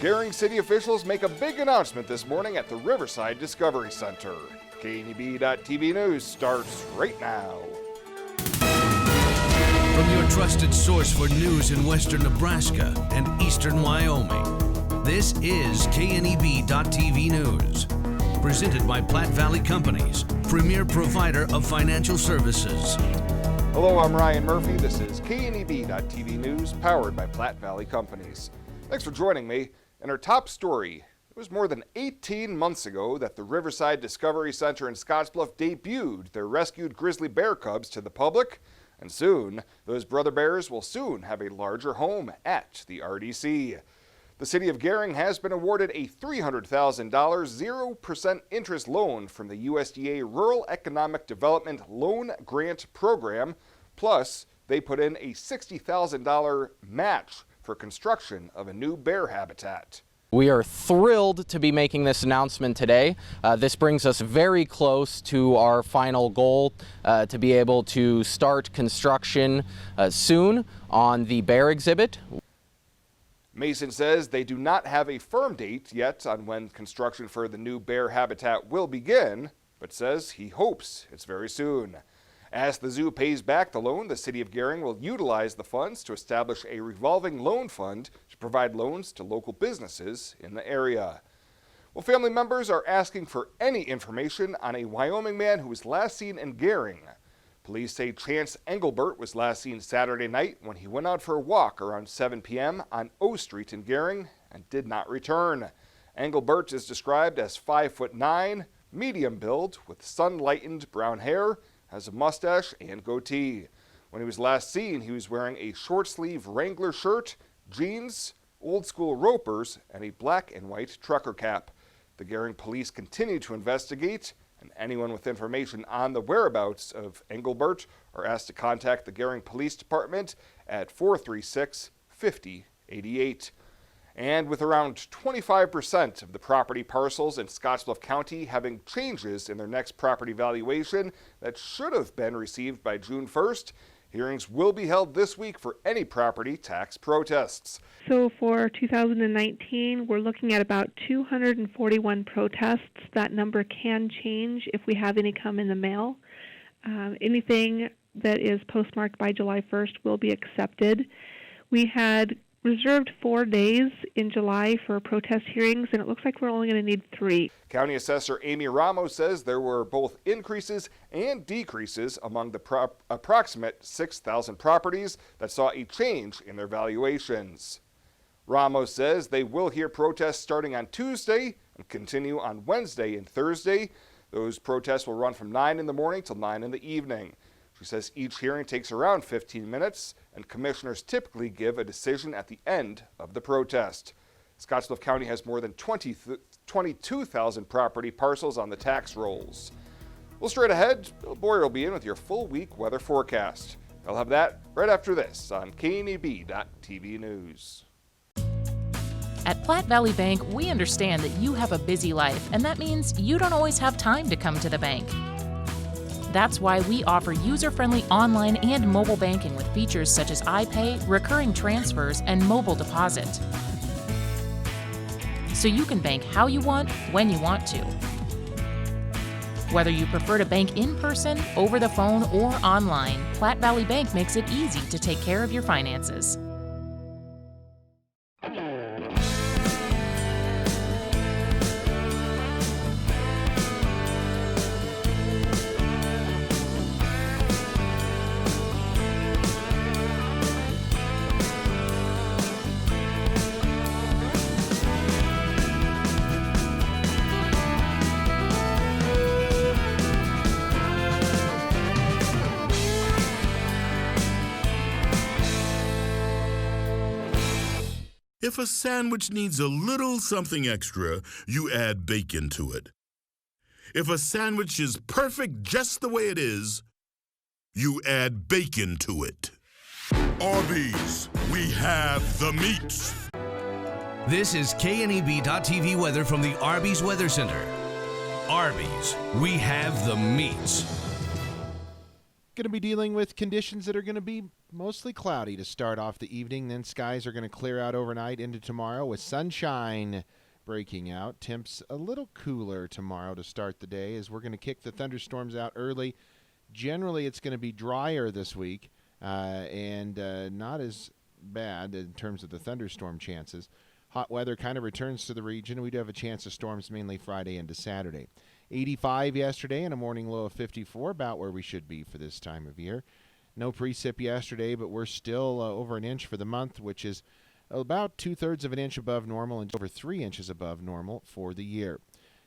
Gering city officials make a big announcement this morning at the Riverside Discovery Center. KNEB.TV News starts right now. From your trusted source for news in western Nebraska and eastern Wyoming, this is KNEB.TV News. Presented by Platte Valley Companies, premier provider of financial services. Hello, I'm Ryan Murphy. This is KNEB.TV News, powered by Platte Valley Companies. Thanks for joining me. In our top story, it was more than 18 months ago that the Riverside Discovery Center in Scotts Bluff debuted their rescued grizzly bear cubs to the public. And soon, those brother bears will soon have a larger home at the RDC. The City of Gering has been awarded a $300,000 0% interest loan from the USDA Rural Economic Development Loan Grant Program. Plus, they put in a $60,000 match for construction of a new bear habitat. We are thrilled to be making this announcement today. This brings us very close to our final goal to be able to start construction soon on the bear exhibit. Mason says they do not have a firm date yet on when construction for the new bear habitat will begin, but says he hopes it's very soon. As the zoo pays back the loan, the City of Gering will utilize the funds to establish a revolving loan fund to provide loans to local businesses in the area. Well, family members are asking for any information on a Wyoming man who was last seen in Gering. Police say Chance Engelbert was last seen Saturday night when he went out for a walk around 7 p.m. on O Street in Gering and did not return. Engelbert is described as 5'9", medium build with sun-lightened brown hair, has a mustache and goatee. When he was last seen, he was wearing a short-sleeve Wrangler shirt, jeans, old-school ropers, and a black and white trucker cap. The Gering Police continue to investigate, and anyone with information on the whereabouts of Engelbert are asked to contact the Gering Police Department at 436-5088. And with around 25% of the property parcels in Scotts Bluff County having changes in their next property valuation that should have been received by June 1st, hearings will be held this week for any property tax protests. So for 2019, we're looking at about 241 protests. That number can change if we have any come in the mail. Anything that is postmarked by July 1st will be accepted. We had reserved 4 days in July for protest hearings, and it looks like we're only going to need 3. County Assessor Amy Ramos says there were both increases and decreases among the approximate 6,000 properties that saw a change in their valuations. Ramos says they will hear protests starting on Tuesday and continue on Wednesday and Thursday. Those protests will run from 9 in the morning till 9 in the evening. She says each hearing takes around 15 minutes, and commissioners typically give a decision at the end of the protest. Scotts Bluff County has more than 22,000 property parcels on the tax rolls. Well, straight ahead, Bill Boyer will be in with your full week weather forecast. I'll have that right after this on KNEB.TV News. At Platte Valley Bank, we understand that you have a busy life, and that means you don't always have time to come to the bank. That's why we offer user-friendly online and mobile banking with features such as iPay, recurring transfers, and mobile deposit. So you can bank how you want, when you want to. Whether you prefer to bank in person, over the phone, or online, Platte Valley Bank makes it easy to take care of your finances. If a sandwich needs a little something extra, you add bacon to it. If a sandwich is perfect just the way it is, you add bacon to it. Arby's, we have the meats. This is KNEB.TV weather from the Arby's Weather Center. Arby's, we have the meats. going to be dealing with conditions that are going to be mostly cloudy to start off the evening. Then skies are going to clear out overnight into tomorrow with sunshine breaking out. Temps a little cooler tomorrow to start the day as we're going to kick the thunderstorms out early. Generally, it's going to be drier this week and not as bad in terms of the thunderstorm chances. Hot weather kind of returns to the region. We do have a chance of storms mainly Friday into Saturday. 85 yesterday and a morning low of 54, about where we should be for this time of year. No precip yesterday, but we're still over an inch for the month, which is about 2/3 of an inch above normal and over 3 inches above normal for the year.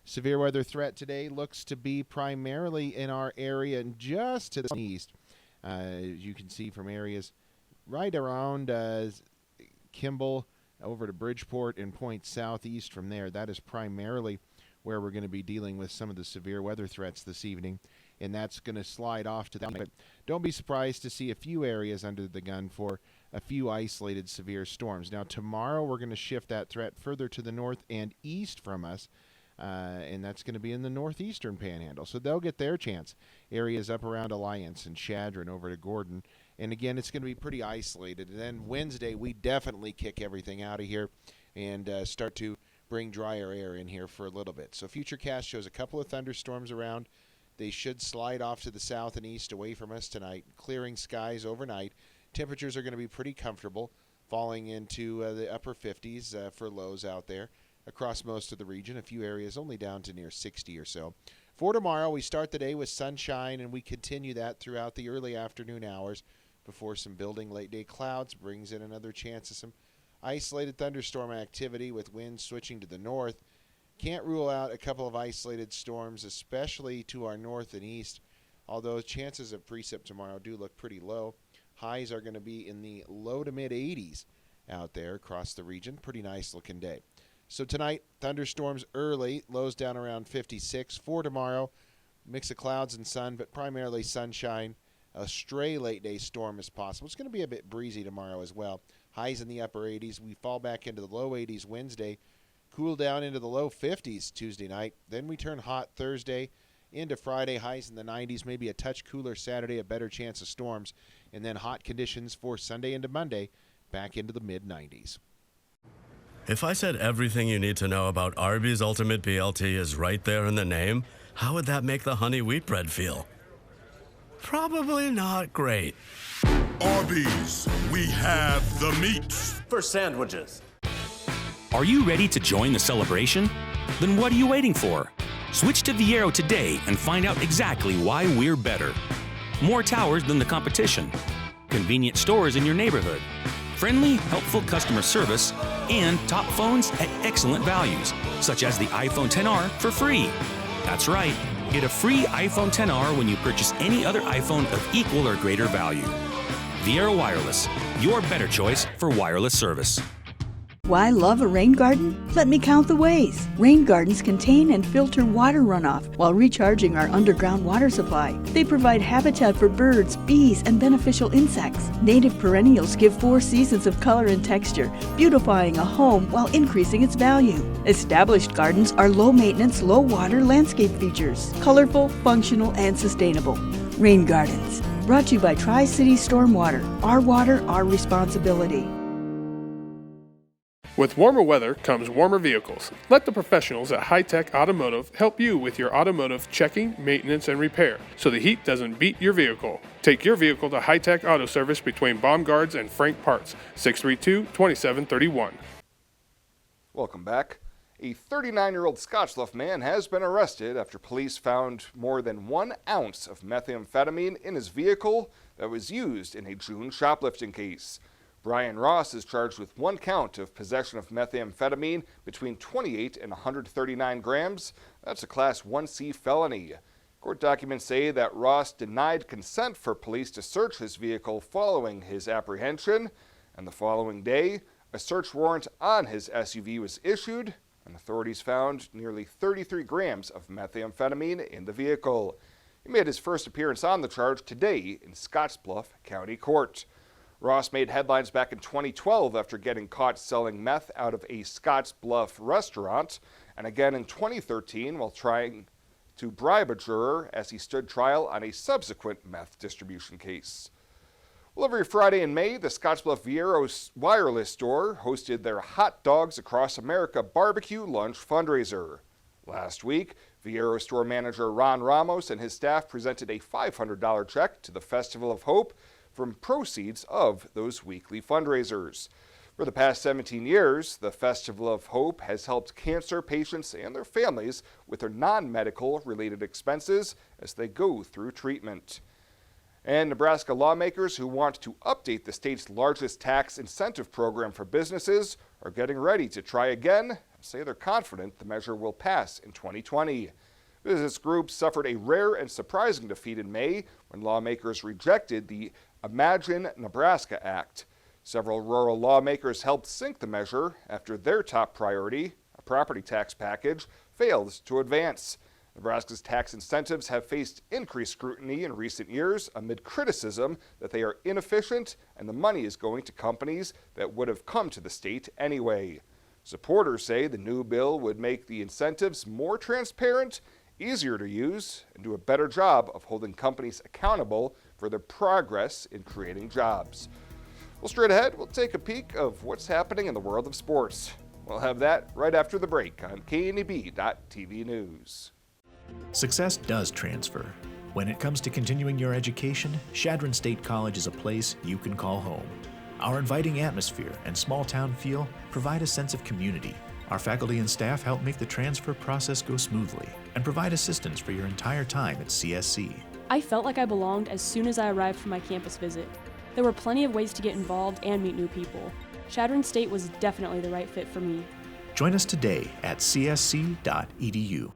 Severe weather threat today looks to be primarily in our area and just to the east. As you can see from areas right around Kimball over to Bridgeport and points southeast from there. That is primarily where we're going to be dealing with some of the severe weather threats this evening, and that's going to slide off to that. But don't be surprised to see a few areas under the gun for a few isolated severe storms. Now, tomorrow we're going to shift that threat further to the north and east from us, and that's going to be in the northeastern panhandle. So they'll get their chance. Areas up around Alliance and Chadron over to Gordon. And again, it's going to be pretty isolated. And then Wednesday, we definitely kick everything out of here and start to bring drier air in here for a little bit. So Futurecast shows a couple of thunderstorms around. They should slide off to the south and east away from us tonight, clearing skies overnight. Temperatures are going to be pretty comfortable, falling into the upper 50s for lows out there across most of the region. A few areas only down to near 60 or so. For tomorrow, we start the day with sunshine, and we continue that throughout the early afternoon hours before some building late-day clouds brings in another chance of some isolated thunderstorm activity with winds switching to the north. Can't rule out a couple of isolated storms, especially to our north and east, although chances of precip tomorrow do look pretty low. Highs are going to be in the low to mid-80s out there across the region. Pretty nice looking day. So tonight, thunderstorms early, lows down around 56. For tomorrow, mix of clouds and sun, but primarily sunshine. A stray late-day storm is possible. It's going to be a bit breezy tomorrow as well. Highs in the upper 80s. We fall back into the low 80s Wednesday. Cool down into the low 50s Tuesday night. Then we turn hot Thursday into Friday. Highs in the 90s. Maybe a touch cooler Saturday. A better chance of storms. And then hot conditions for Sunday into Monday. Back into the mid-90s. If I said everything you need to know about Arby's Ultimate BLT is right there in the name, how would that make the honey wheat bread feel? Probably not great. Arby's, we have the meats. For sandwiches. Are you ready to join the celebration? Then what are you waiting for? Switch to VIAERO today and find out exactly why we're better. More towers than the competition. Convenient stores in your neighborhood. Friendly, helpful customer service, and top phones at excellent values, such as the iPhone XR for free. That's right, get a free iPhone XR when you purchase any other iPhone of equal or greater value. VIAERO Wireless, your better choice for wireless service. Why love a rain garden? Let me count the ways. Rain gardens contain and filter water runoff while recharging our underground water supply. They provide habitat for birds, bees, and beneficial insects. Native perennials give 4 seasons of color and texture, beautifying a home while increasing its value. Established gardens are low-maintenance, low-water landscape features, colorful, functional, and sustainable. Rain gardens, brought to you by Tri-City Stormwater. Our water, our responsibility. With warmer weather comes warmer vehicles. Let the professionals at High Tech Automotive help you with your automotive checking, maintenance, and repair so the heat doesn't beat your vehicle. Take your vehicle to High Tech Auto Service between Baumgards and Frank Parts, 632-2731. Welcome back. A 39-year-old Scotts Bluff man has been arrested after police found more than 1 ounce of methamphetamine in his vehicle that was used in a June shoplifting case. Brian Ross is charged with 1 count of possession of methamphetamine between 28 and 139 grams. That's a Class 1C felony. Court documents say that Ross denied consent for police to search his vehicle following his apprehension, and the following day, a search warrant on his SUV was issued, and authorities found nearly 33 grams of methamphetamine in the vehicle. He made his first appearance on the charge today in Scotts Bluff County Court. Ross made headlines back in 2012 after getting caught selling meth out of a Scotts Bluff restaurant, and again in 2013 while trying to bribe a juror as he stood trial on a subsequent meth distribution case. Well, every Friday in May, the Scotts Bluff VIAERO wireless store hosted their Hot Dogs Across America barbecue lunch fundraiser. Last week, VIAERO store manager Ron Ramos and his staff presented a $500 check to the Festival of Hope from proceeds of those weekly fundraisers. For the past 17 years, the Festival of Hope has helped cancer patients and their families with their non-medical related expenses as they go through treatment. And Nebraska lawmakers who want to update the state's largest tax incentive program for businesses are getting ready to try again and say they're confident the measure will pass in 2020. Business groups suffered a rare and surprising defeat in May when lawmakers rejected the Imagine Nebraska Act. Several rural lawmakers helped sink the measure after their top priority, a property tax package, failed to advance. Nebraska's tax incentives have faced increased scrutiny in recent years amid criticism that they are inefficient and the money is going to companies that would have come to the state anyway. Supporters say the new bill would make the incentives more transparent, easier to use, and do a better job of holding companies accountable for their progress in creating jobs. Well, straight ahead, we'll take a peek of what's happening in the world of sports. We'll have that right after the break on KNEB.TV News. Success does transfer. When it comes to continuing your education, Chadron State College is a place you can call home. Our inviting atmosphere and small-town feel provide a sense of community. Our faculty and staff help make the transfer process go smoothly and provide assistance for your entire time at CSC. I felt like I belonged as soon as I arrived for my campus visit. There were plenty of ways to get involved and meet new people. Chadron State was definitely the right fit for me. Join us today at csc.edu.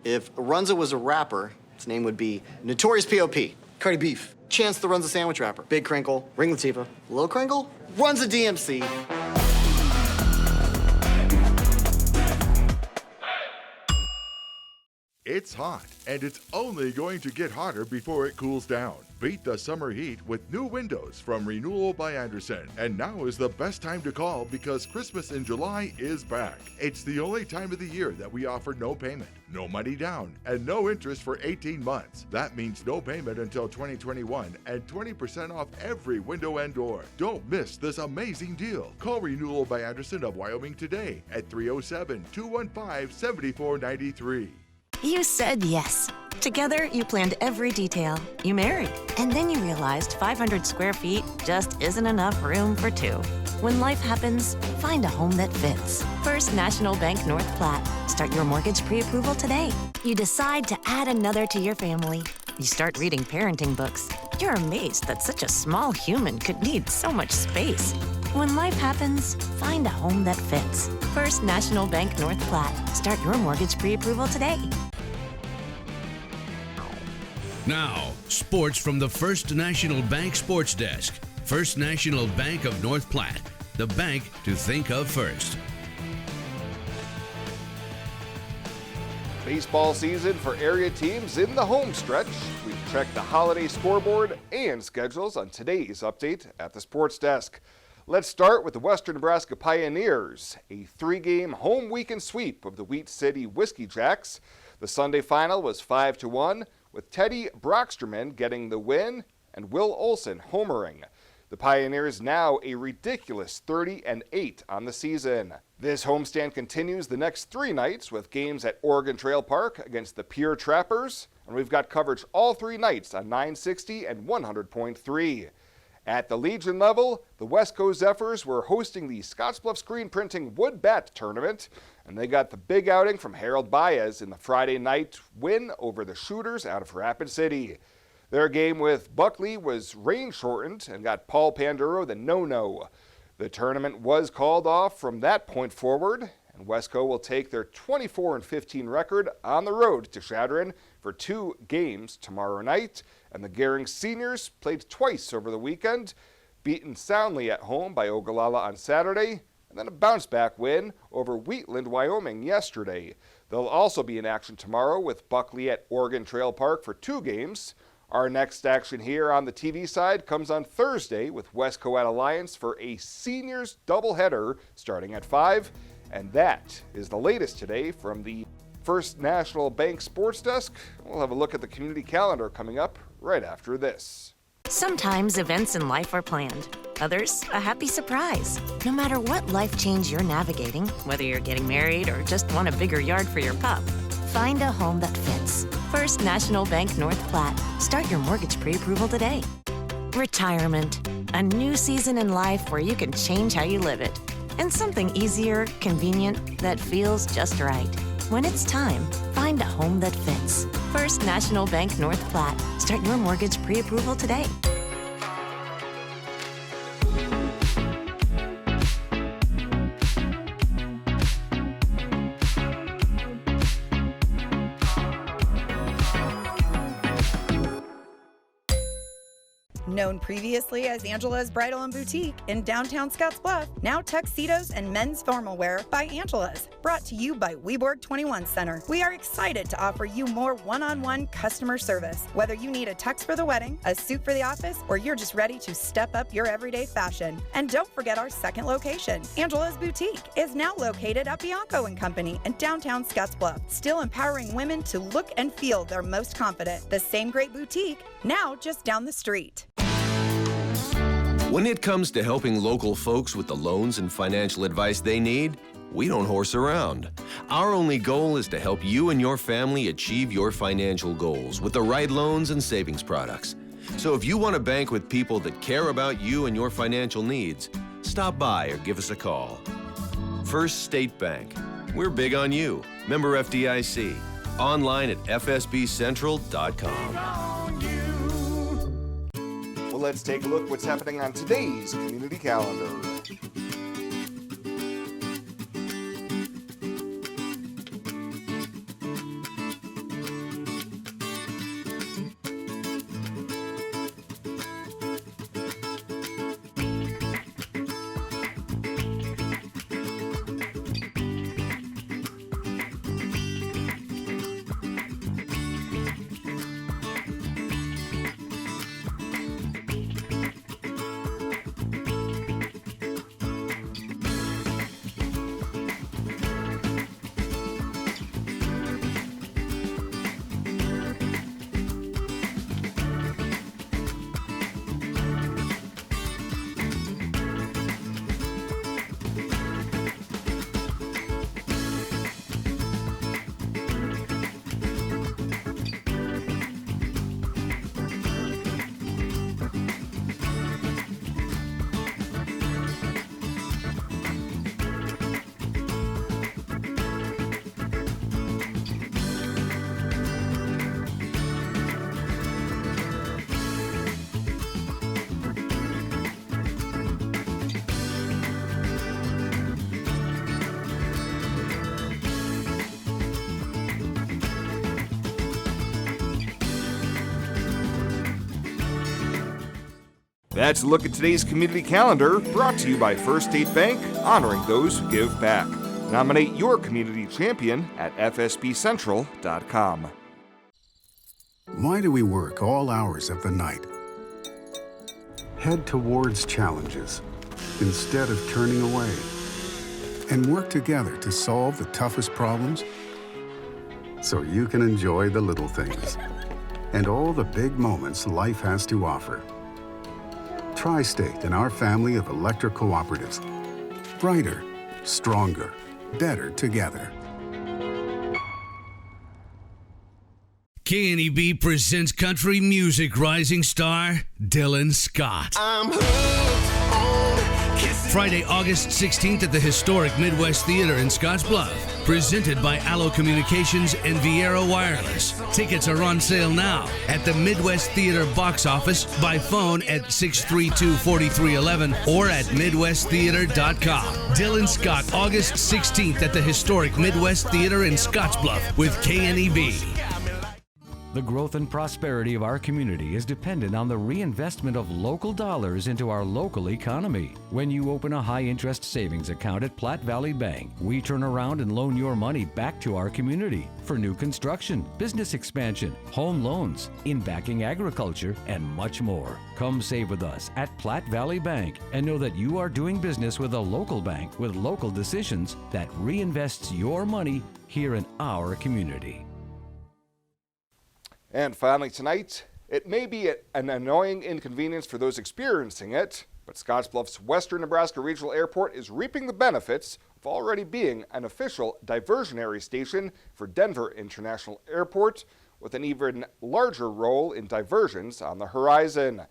If Runza was a rapper, his name would be Notorious P.O.P., Cardi Beef, Chance the Runza Sandwich Rapper, Big Crinkle, Ring Latifah, Lil Crinkle, Runza DMC. It's hot, and it's only going to get hotter before it cools down. Beat the summer heat with new windows from Renewal by Andersen. And now is the best time to call because Christmas in July is back. It's the only time of the year that we offer no payment, no money down, and no interest for 18 months. That means no payment until 2021 and 20% off every window and door. Don't miss this amazing deal. Call Renewal by Andersen of Wyoming today at 307-215-7493. You said yes. Together, you planned every detail. You married. And then you realized 500 square feet just isn't enough room for two. When life happens, find a home that fits. First National Bank North Platte. Start your mortgage pre-approval today. You decide to add another to your family. You start reading parenting books. You're amazed that such a small human could need so much space. When life happens, find a home that fits. First National Bank North Platte. Start your mortgage pre-approval today. Now, sports from the First National Bank Sports Desk. First National Bank of North Platte, the bank to think of first. Baseball season for area teams in the home stretch. We've checked the holiday scoreboard and schedules on today's update at the Sports Desk. Let's start with the Western Nebraska Pioneers, a 3-game home weekend sweep of the Wheat City Whiskey Jacks. The Sunday final was 5-1, with Teddy Brocksterman getting the win and Will Olson homering. The Pioneers now a ridiculous 30-8 on the season. This homestand continues the next 3 nights with games at Oregon Trail Park against the Pure Trappers, and we've got coverage all 3 nights on 960 and 100.3. At the Legion level, the Wesco Zephyrs were hosting the Scotts Bluff Screen Printing Wood Bat Tournament, and they got the big outing from Harold Baez in the Friday night win over the Shooters out of Rapid City. Their game with Buckley was rain-shortened and got Paul Panduro the no-no. The tournament was called off from that point forward, and Wesco will take their 24-15 record on the road to Chadron for 2 games tomorrow night. And the Gering seniors played twice over the weekend, beaten soundly at home by Ogallala on Saturday, and then a bounce-back win over Wheatland, Wyoming yesterday. They'll also be in action tomorrow with Buckley at Oregon Trail Park for 2 games. Our next action here on the TV side comes on Thursday with Wesco at Alliance for a seniors doubleheader starting at 5. And that is the latest today from the First National Bank Sports Desk. We'll have a look at the community calendar coming up right after this. Sometimes events in life are planned. Others, a happy surprise. No matter what life change you're navigating, whether you're getting married or just want a bigger yard for your pup, find a home that fits. First National Bank North Platte. Start your mortgage pre-approval today. Retirement. A new season in life where you can change how you live it. And something easier, convenient, that feels just right. When it's time, find a home that fits. First National Bank North Platte. Start your mortgage pre-approval today. Known previously as Angela's Bridal and Boutique in downtown Scotts Bluff, now tuxedos and men's formal wear by Angela's. Brought to you by Weborg 21 Center. We are excited to offer you more one-on-one customer service. Whether you need a tux for the wedding, a suit for the office, or you're just ready to step up your everyday fashion. And don't forget our second location. Angela's Boutique is now located at Bianco & Company in downtown Scotts Bluff, still empowering women to look and feel their most confident. The same great boutique, now just down the street. When it comes to helping local folks with the loans and financial advice they need, we don't horse around. Our only goal is to help you and your family achieve your financial goals with the right loans and savings products. So if you want to bank with people that care about you and your financial needs, stop by or give us a call. First State Bank. We're big on you. Member FDIC. Online at fsbcentral.com. Well, let's take a look what's happening on today's community calendar. That's a look at today's community calendar, brought to you by First State Bank, honoring those who give back. Nominate your community champion at fsbcentral.com. Why do we work all hours of the night? Head towards challenges instead of turning away, and work together to solve the toughest problems so you can enjoy the little things and all the big moments life has to offer. Tri-State and our family of electric cooperatives. Brighter, stronger, better together. KNEB presents country music rising star Dylan Scott. I'm hooked on kissing. Friday, August 16th at the historic Midwest Theater in Scotts Bluff. Presented by Allo Communications and VIAERO Wireless. Tickets are on sale now at the Midwest Theater box office, by phone at 632-4311 or at midwesttheater.com. Dylan Scott, August 16th at the historic Midwest Theater in Scotts Bluff with KNEB. The growth and prosperity of our community is dependent on the reinvestment of local dollars into our local economy. When you open a high-interest savings account at Platte Valley Bank, we turn around and loan your money back to our community for new construction, business expansion, home loans, in backing agriculture, and much more. Come save with us at Platte Valley Bank and know that you are doing business with a local bank with local decisions that reinvests your money here in our community. And finally tonight, it may be an annoying inconvenience for those experiencing it, but Scotts Bluff's Western Nebraska Regional Airport is reaping the benefits of already being an official diversionary station for Denver International Airport, with an even larger role in diversions on the horizon.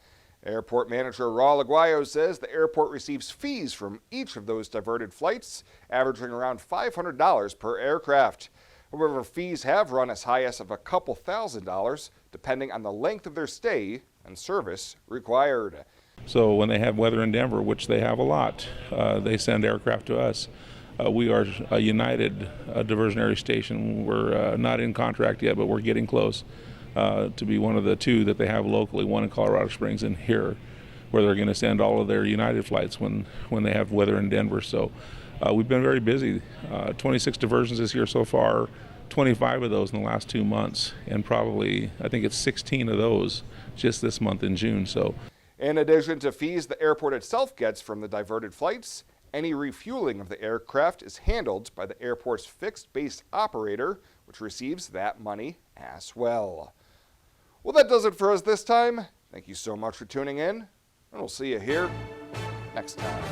Airport manager Raul Aguayo says the airport receives fees from each of those diverted flights, averaging around $500 per aircraft. However, fees have run as high as of a couple $1,000s, depending on the length of their stay and service required. So when they have weather in Denver, which they have a lot, they send aircraft to us. We are a United diversionary station. We're not in contract yet, but we're getting close to be one of the two that they have locally, one in Colorado Springs and here, where they're going to send all of their United flights when they have weather in Denver. So we've been very busy. 26 diversions this year so far, 25 of those in the last 2 months, and probably, I think it's 16 of those just this month in June. So, in addition to fees the airport itself gets from the diverted flights, any refueling of the aircraft is handled by the airport's fixed base operator, which receives that money as well. Well, that does it for us this time. Thank you so much for tuning in, and we'll see you here next time.